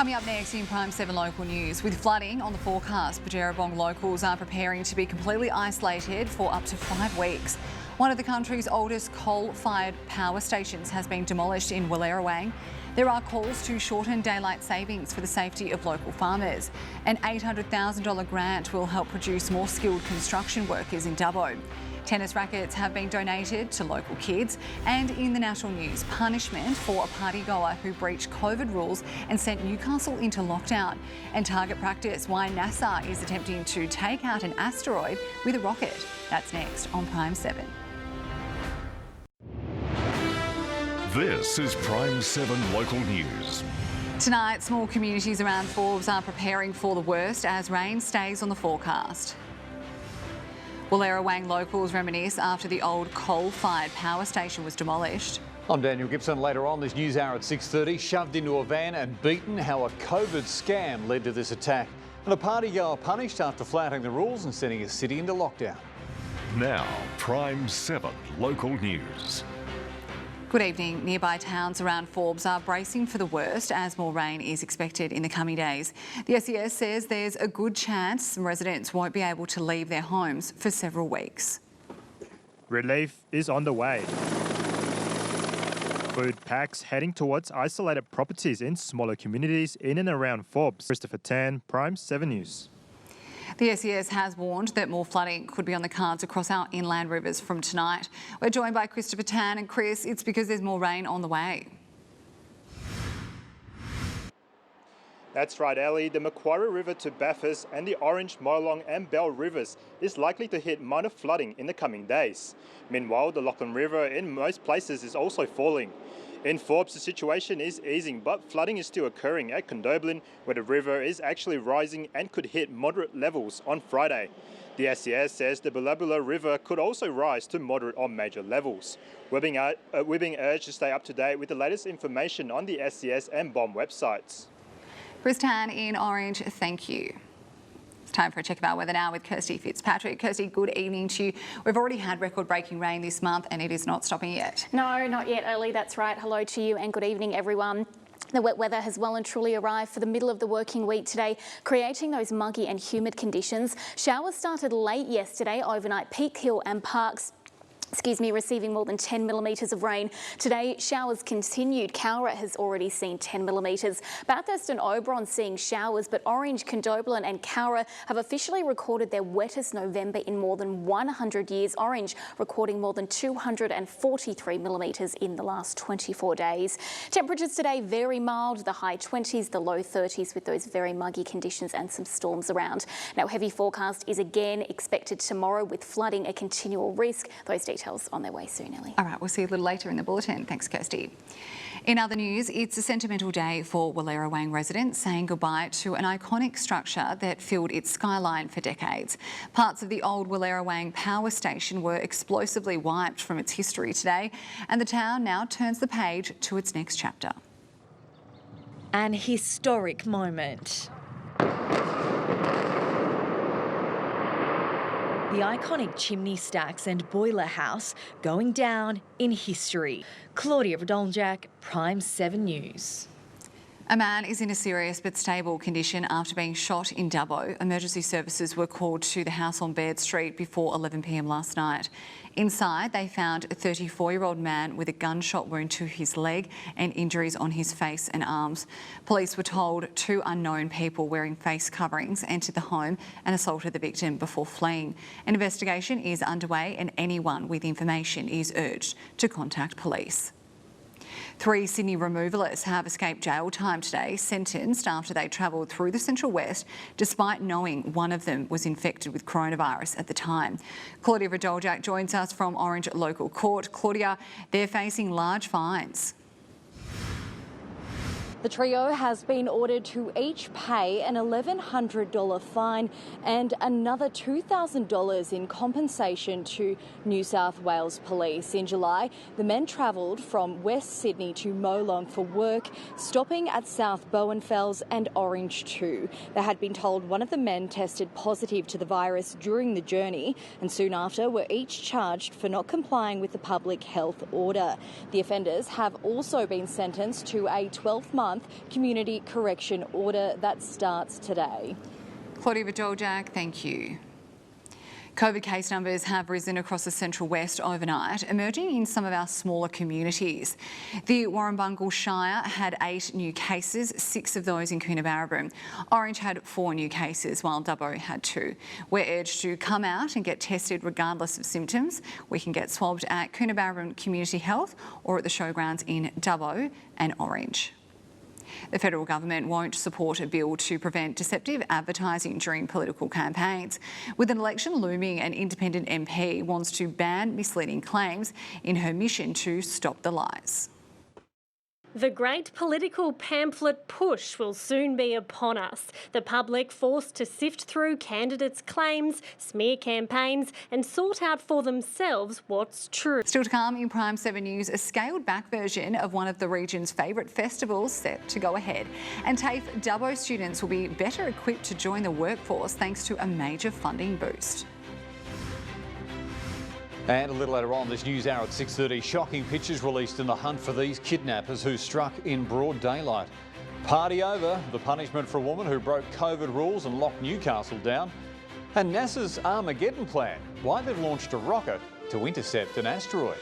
Coming up next in Prime7 local news, with flooding on the forecast, Bong locals are preparing to be completely isolated for up to 5 weeks. One of the country's oldest coal-fired power stations has been demolished in Willarawang. There are calls to shorten daylight savings for the safety of local farmers. An $800,000 grant will help produce more skilled construction workers in Dubbo. Tennis rackets have been donated to local kids. And in the national news, punishment for a partygoer who breached COVID rules and sent Newcastle into lockdown. And target practice, why NASA is attempting to take out an asteroid with a rocket. That's next on Prime7. This is Prime7 local news. Tonight, small communities around Forbes are preparing for the worst as rain stays on the forecast. Willarawang locals reminisce after the old coal-fired power station was demolished. I'm Daniel Gibson. Later on this news hour at 6:30, shoved into a van and beaten, how a COVID scam led to this attack. And a partygoer punished after flouting the rules and sending a city into lockdown. Now, Prime7 local news. Good evening. Nearby towns around Forbes are bracing for the worst as more rain is expected in the coming days. The SES says there's a good chance some residents won't be able to leave their homes for several weeks. Relief is on the way. Food packs heading towards isolated properties in smaller communities in and around Forbes. Christopher Tan, Prime7 News. The SES has warned that more flooding could be on the cards across our inland rivers from tonight. We're joined by Christopher Tan, and Chris, it's because there's more rain on the way. That's right, Elly. The Macquarie River to Bathurst and the Orange, Molong and Bell Rivers is likely to hit minor flooding in the coming days. Meanwhile, the Lachlan River in most places is also falling. In Forbes, the situation is easing, but flooding is still occurring at Condobolin, where the river is actually rising and could hit moderate levels on Friday. The SES says the Billabula River could also rise to moderate or major levels. We're being urged to stay up to date with the latest information on the SES and BOM websites. Chris Tan in Orange, thank you. It's time for a check of our weather now with Kirstie Fitzpatrick. Kirstie, good evening to you. We've already had record-breaking rain this month and it is not stopping yet. No, not yet, Elly. That's right. Hello to you and good evening, everyone. The wet weather has well and truly arrived for the middle of the working week today, creating those muggy and humid conditions. Showers started late yesterday, overnight Peak Hill and Parks receiving more than 10 millimetres of rain. Today, showers continued. Cowra has already seen 10 millimetres. Bathurst and Oberon seeing showers, but Orange, Condobolin and Cowra have officially recorded their wettest November in more than 100 years. Orange recording more than 243 millimetres in the last 24 days. Temperatures today very mild, the high 20s, the low 30s with those very muggy conditions and some storms around. Now, heavy forecast is again expected tomorrow with flooding a continual risk. Those details on their way soon, Elly. All right, we'll see you a little later in the bulletin. Thanks, Kirstie. In other news, it's a sentimental day for Willarawang residents, saying goodbye to an iconic structure that filled its skyline for decades. Parts of the old Willarawang power station were explosively wiped from its history today, and the town now turns the page to its next chapter. An historic moment. The iconic chimney stacks and boiler house going down in history. Claudia Radoljak, Prime7 News. A man is in a serious but stable condition after being shot in Dubbo. Emergency services were called to the house on Baird Street before 11 p.m. last night. Inside, they found a 34-year-old man with a gunshot wound to his leg and injuries on his face and arms. Police were told 2 unknown people wearing face coverings entered the home and assaulted the victim before fleeing. An investigation is underway and anyone with information is urged to contact police. 3 Sydney removalists have escaped jail time today, sentenced after they travelled through the Central West despite knowing one of them was infected with coronavirus at the time. Claudia Radoljak joins us from Orange Local Court. Claudia, they're facing large fines. The trio has been ordered to each pay an $1,100 fine and another $2,000 in compensation to New South Wales Police. In July, the men travelled from West Sydney to Molong for work, stopping at South Bowenfels and Orange too. They had been told one of the men tested positive to the virus during the journey and soon after were each charged for not complying with the public health order. The offenders have also been sentenced to a 12-month 6-month community correction order that starts today. Claudia Vidoljak, thank you. COVID case numbers have risen across the Central West overnight, emerging in some of our smaller communities. The Warrumbungle Shire had 8 new cases, 6 of those in Coonabarabran. Orange had 4 new cases, while Dubbo had 2. We're urged to come out and get tested regardless of symptoms. We can get swabbed at Coonabarabran Community Health or at the showgrounds in Dubbo and Orange. The federal government won't support a bill to prevent deceptive advertising during political campaigns. With an election looming, an independent MP wants to ban misleading claims in her mission to stop the lies. The great political pamphlet push will soon be upon us. The public forced to sift through candidates' claims, smear campaigns and sort out for themselves what's true. Still to come in Prime 7 News, a scaled-back version of one of the region's favourite festivals set to go ahead. And TAFE Dubbo students will be better equipped to join the workforce thanks to a major funding boost. And a little later on this news hour at 6:30, shocking pictures released in the hunt for these kidnappers who struck in broad daylight. Party over, the punishment for a woman who broke COVID rules and locked Newcastle down. And NASA's Armageddon plan, why they've launched a rocket to intercept an asteroid.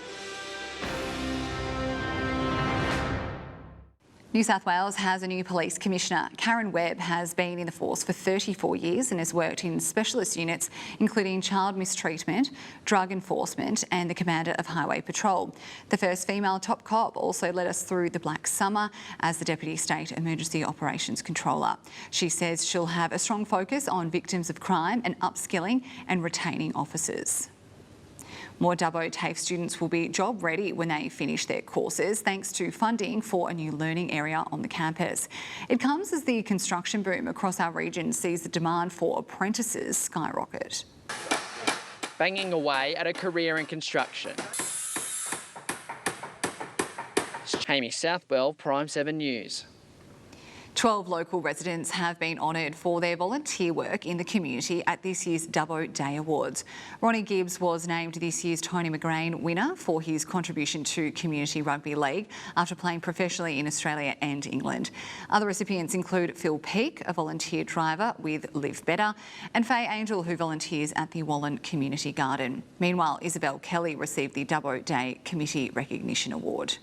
New South Wales has a new police commissioner. Karen Webb has been in the force for 34 years and has worked in specialist units including child mistreatment, drug enforcement and the commander of Highway Patrol. The first female top cop also led us through the Black Summer as the Deputy State Emergency Operations Controller. She says she'll have a strong focus on victims of crime and upskilling and retaining officers. More Dubbo TAFE students will be job ready when they finish their courses thanks to funding for a new learning area on the campus. It comes as the construction boom across our region sees the demand for apprentices skyrocket. Banging away at a career in construction. Amy Southwell, Prime 7 News. 12 local residents have been honoured for their volunteer work in the community at this year's Dubbo Day Awards. Ronnie Gibbs was named this year's Tony McGrain winner for his contribution to Community Rugby League after playing professionally in Australia and England. Other recipients include Phil Peake, a volunteer driver with Live Better, and Faye Angel, who volunteers at the Wallen Community Garden. Meanwhile, Isabel Kelly received the Dubbo Day Committee Recognition Award.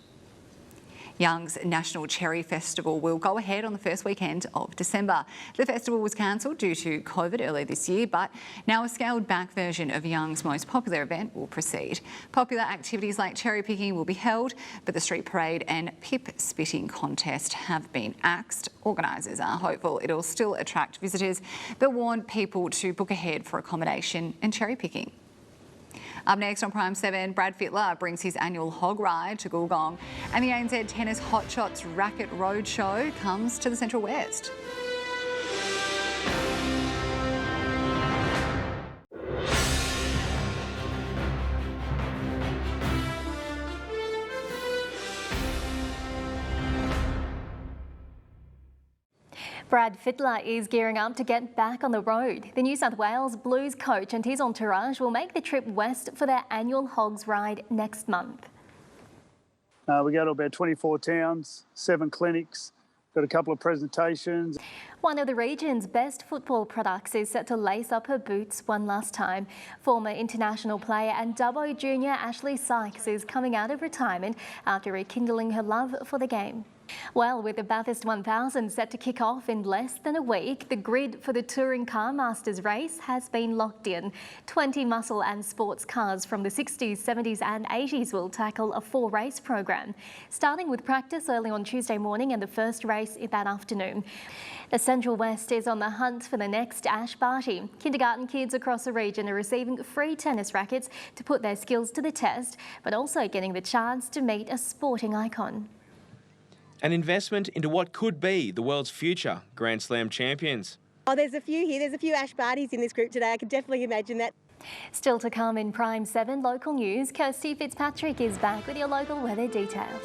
Young's National Cherry Festival will go ahead on the first weekend of December. The festival was cancelled due to COVID earlier this year, but now a scaled-back version of Young's most popular event will proceed. Popular activities like cherry picking will be held, but the street parade and pip spitting contest have been axed. Organisers are hopeful it'll still attract visitors, but warn people to book ahead for accommodation and cherry picking. Up next on Prime 7, Brad Fittler brings his annual hog ride to Goolgong, and the ANZ Tennis Hot Shots Racket Roadshow comes to the Central West. Brad Fittler is gearing up to get back on the road. The New South Wales Blues coach and his entourage will make the trip west for their annual Hogs Ride next month. We go to about 24 towns, 7 clinics, got a couple of presentations. One of the region's best football products is set to lace up her boots one last time. Former international player and Dubbo junior Ashley Sykes is coming out of retirement after rekindling her love for the game. Well, with the Bathurst 1000 set to kick off in less than a week, the grid for the Touring Car Masters race has been locked in. 20 muscle and sports cars from the 60s, 70s and 80s will tackle a 4-race program, starting with practice early on Tuesday morning and the first race that afternoon. The Central West is on the hunt for the next Ash Barty. Kindergarten kids across the region are receiving free tennis rackets to put their skills to the test, but also getting the chance to meet a sporting icon. An investment into what could be the world's future Grand Slam champions. Oh, there's a few here. There's a few Ash Barties in this group today. I could definitely imagine that. Still to come in Prime 7 local news, Kirstie Fitzpatrick is back with your local weather details.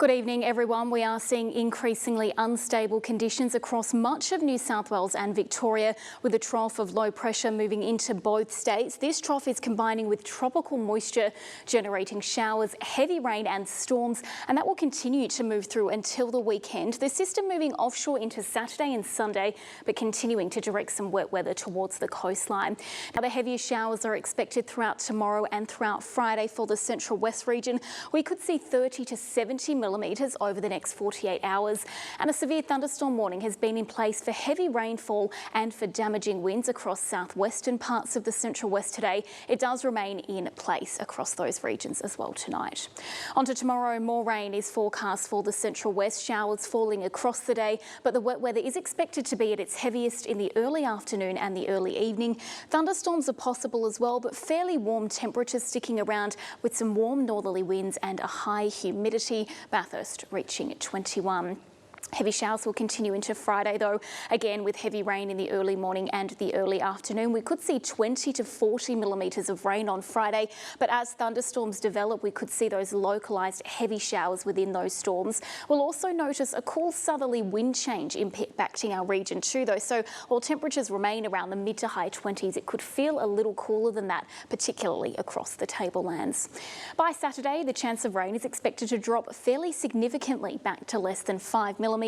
Good evening, everyone. We are seeing increasingly unstable conditions across much of New South Wales and Victoria, with a trough of low pressure moving into both states. This trough is combining with tropical moisture, generating showers, heavy rain and storms, and that will continue to move through until the weekend. The system moving offshore into Saturday and Sunday, but continuing to direct some wet weather towards the coastline. Now, the heaviest showers are expected throughout tomorrow and throughout Friday for the Central West region. We could see 30 to 70 millimetres over the next 48 hours. And a severe thunderstorm warning has been in place for heavy rainfall and for damaging winds across southwestern parts of the Central West today. It does remain in place across those regions as well tonight. On to tomorrow, more rain is forecast for the Central West, showers falling across the day, but the wet weather is expected to be at its heaviest in the early afternoon and the early evening. Thunderstorms are possible as well, but fairly warm temperatures sticking around with some warm northerly winds and a high humidity. Bathurst reaching 21. Heavy showers will continue into Friday though, again with heavy rain in the early morning and the early afternoon. We could see 20 to 40 millimetres of rain on Friday, but as thunderstorms develop, we could see those localised heavy showers within those storms. We'll also notice a cool southerly wind change impacting our region too though, so while temperatures remain around the mid to high 20s, it could feel a little cooler than that, particularly across the tablelands. By Saturday, the chance of rain is expected to drop fairly significantly back to less than 5 millimetres.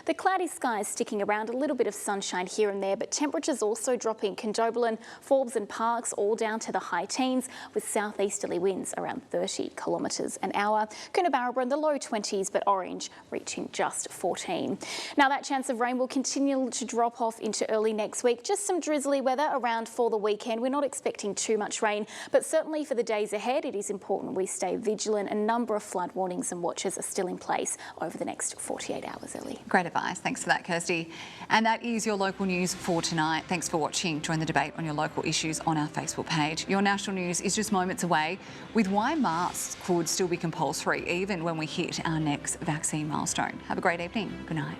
The cloudy skies sticking around, a little bit of sunshine here and there, but temperatures also dropping. Condobolin, Forbes and Parkes all down to the high teens, with southeasterly winds around 30 kilometres an hour. Coonabarabra in the low 20s, but Orange reaching just 14. Now that chance of rain will continue to drop off into early next week. Just some drizzly weather around for the weekend. We're not expecting too much rain, but certainly for the days ahead, it is important we stay vigilant. A number of flood warnings and watches are still in place over the next 48 hours. Elly. Great advice. Thanks for that, Kirstie. And that is your local news for tonight. Thanks for watching. Join the debate on your local issues on our Facebook page. Your national news is just moments away with why masks could still be compulsory even when we hit our next vaccine milestone. Have a great evening. Good night.